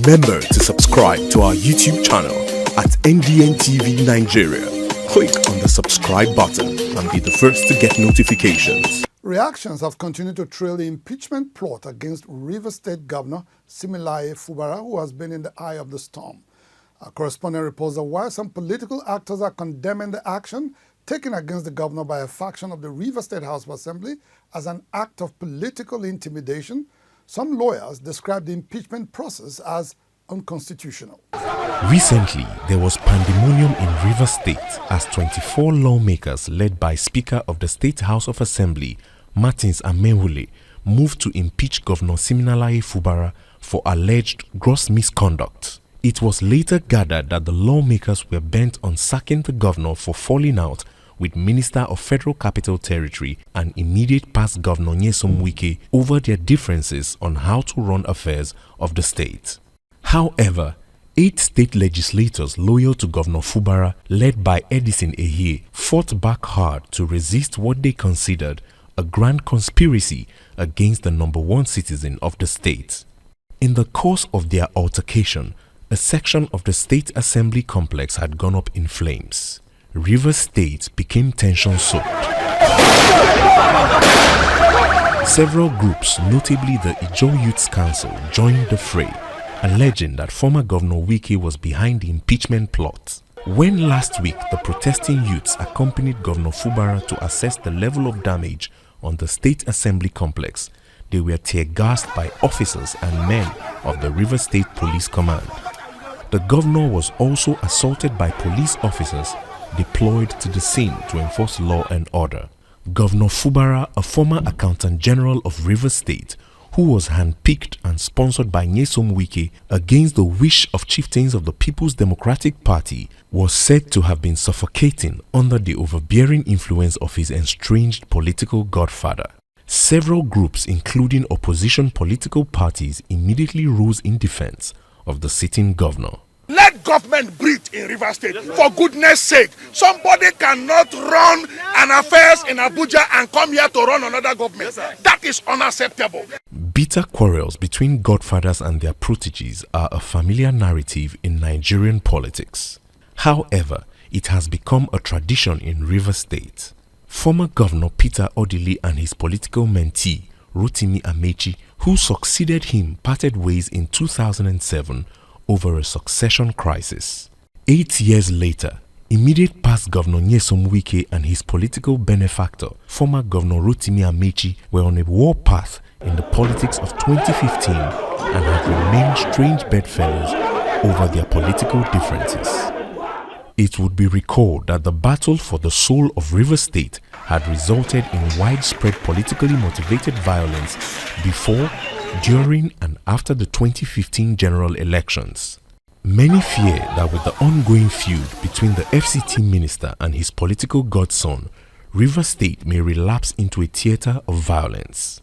Remember to subscribe to our YouTube channel at NDN TV Nigeria. Click on the subscribe button and be the first to get notifications. Reactions have continued to trail the impeachment plot against Rivers State Governor Siminalayi Fubara, who has been in the eye of the storm. Our correspondent reports that while some political actors are condemning the action taken against the governor by a faction of the Rivers State House of Assembly as an act of political intimidation, some lawyers describe the impeachment process as unconstitutional. Recently, there was pandemonium in Rivers State as 24 lawmakers led by Speaker of the State House of Assembly, Martins Amewule, moved to impeach Governor Siminalayi Fubara for alleged gross misconduct. It was later gathered that the lawmakers were bent on sacking the governor for falling out with Minister of Federal Capital Territory and immediate past Governor Wike over their differences on how to run affairs of the state. However, 8 state legislators loyal to Governor Fubara, led by Edison Ehie, fought back hard to resist what they considered a grand conspiracy against the #1 citizen of the state. In the course of their altercation, a section of the State Assembly complex had gone up in flames. Rivers State became tension-soaked. Several groups, notably the Ijaw Youth Council, joined the fray, alleging that former Governor Wike was behind the impeachment plot. When last week the protesting youths accompanied Governor Fubara to assess the level of damage on the State Assembly complex, they were tear-gassed by officers and men of the Rivers State Police Command. The governor was also assaulted by police officers deployed to the scene to enforce law and order. Governor Fubara, a former Accountant General of Rivers State, who was handpicked and sponsored by Nyesom Wike against the wish of chieftains of the People's Democratic Party, was said to have been suffocating under the overbearing influence of his estranged political godfather. Several groups, including opposition political parties, immediately rose in defense of the sitting governor. Let government breathe in Rivers State, for goodness sake. Somebody cannot run an affairs in Abuja and come here to run another government. That is unacceptable. Bitter quarrels between godfathers and their proteges are a familiar narrative in Nigerian politics. However, it has become a tradition in Rivers State. Former Governor Peter Odili and his political mentee, Rotimi Amechi, who succeeded him, parted ways in 2007 over a succession crisis. 8 years later, immediate past Governor Nyesom Wike and his political benefactor, former Governor Rotimi Amechi, were on a war path in the politics of 2015 and have remained strange bedfellows over their political differences. It would be recalled that the battle for the soul of Rivers State had resulted in widespread politically motivated violence before, during and after the 2015 general elections. Many fear that with the ongoing feud between the FCT minister and his political godson, Rivers State may relapse into a theater of violence.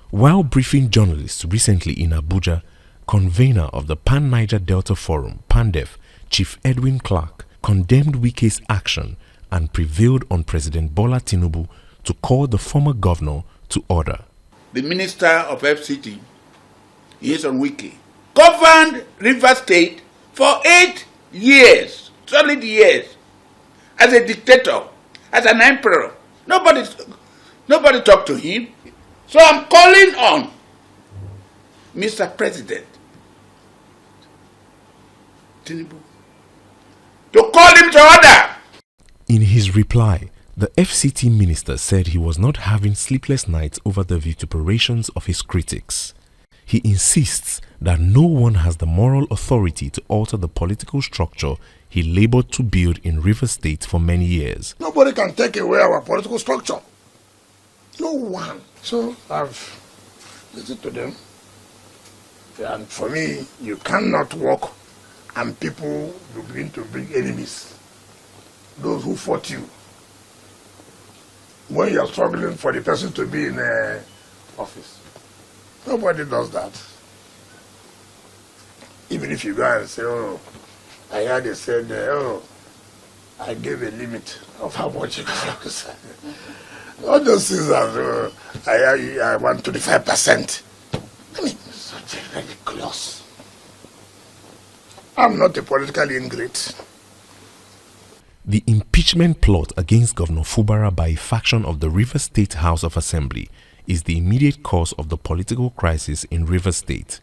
While briefing journalists recently in Abuja, convener of the Pan-Niger Delta Forum, PANDEF, Chief Edwin Clark, condemned Wike's action and prevailed on President Bola Tinubu to call the former governor to order. The Minister of FCT, Nyesom Wike, governed Rivers State for 8 years, solid years, as a dictator, as an emperor. Nobody talked to him. So I'm calling on Mr. President Tinubu to call him to order. In his reply, the FCT minister said he was not having sleepless nights over the vituperations of his critics. He insists that no one has the moral authority to alter the political structure he labored to build in Rivers State for many years. Nobody can take away our political structure. No one. So I've listened to them. And for me, you cannot walk and people will begin to bring enemies. Those who fought you. When you are struggling for the person to be in office. Nobody does that. Even if you go and say, oh, I heard they said, oh, I gave a limit of how much you can say. All those things are, I want 25%. I mean, such a ridiculous. I'm not a political ingrate. The impeachment plot against Governor Fubara by a faction of the Rivers State House of Assembly is the immediate cause of the political crisis in Rivers State.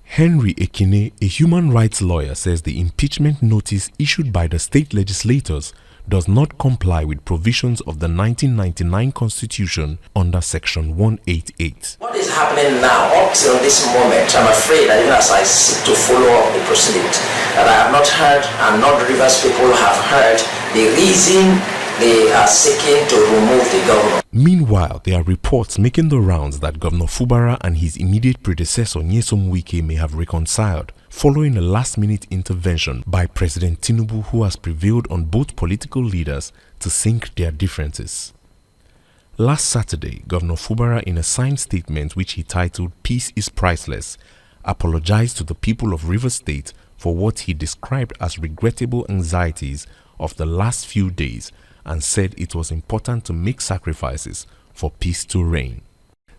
Henry Ekine, a human rights lawyer, says the impeachment notice issued by the state legislators does not comply with provisions of the 1999 Constitution under Section 188. What is happening now, up till this moment, I'm afraid that even as I seek to follow up the proceedings, that I have not heard, and not the Rivers people have heard, the reason they are seeking to remove the governor. Meanwhile, there are reports making the rounds that Governor Fubara and his immediate predecessor Nyesom Wike may have reconciled following a last-minute intervention by President Tinubu, who has prevailed on both political leaders to sink their differences. Last Saturday, Governor Fubara, in a signed statement which he titled "Peace is Priceless," apologized to the people of Rivers State for what he described as regrettable anxieties of the last few days and said it was important to make sacrifices for peace to reign.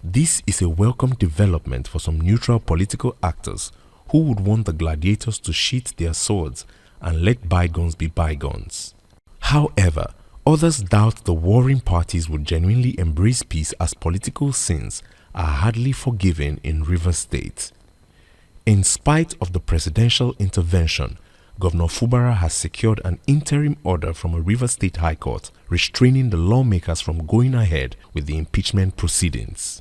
This is a welcome development for some neutral political actors who would want the gladiators to sheath their swords and let bygones be bygones. However, others doubt the warring parties would genuinely embrace peace, as political sins are hardly forgiven in Rivers State. In spite of the presidential intervention, Governor Fubara has secured an interim order from a Rivers State High Court restraining the lawmakers from going ahead with the impeachment proceedings.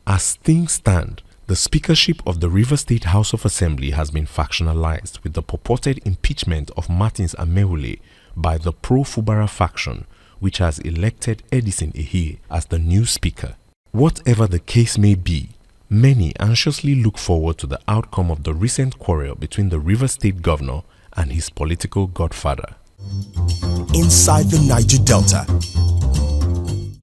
As things stand, the speakership of the Rivers State House of Assembly has been factionalized with the purported impeachment of Martins Amewule by the pro-Fubara faction, which has elected Edison Ehie as the new speaker. Whatever the case may be, many anxiously look forward to the outcome of the recent quarrel between the Rivers State governor and his political godfather. Inside the Niger Delta,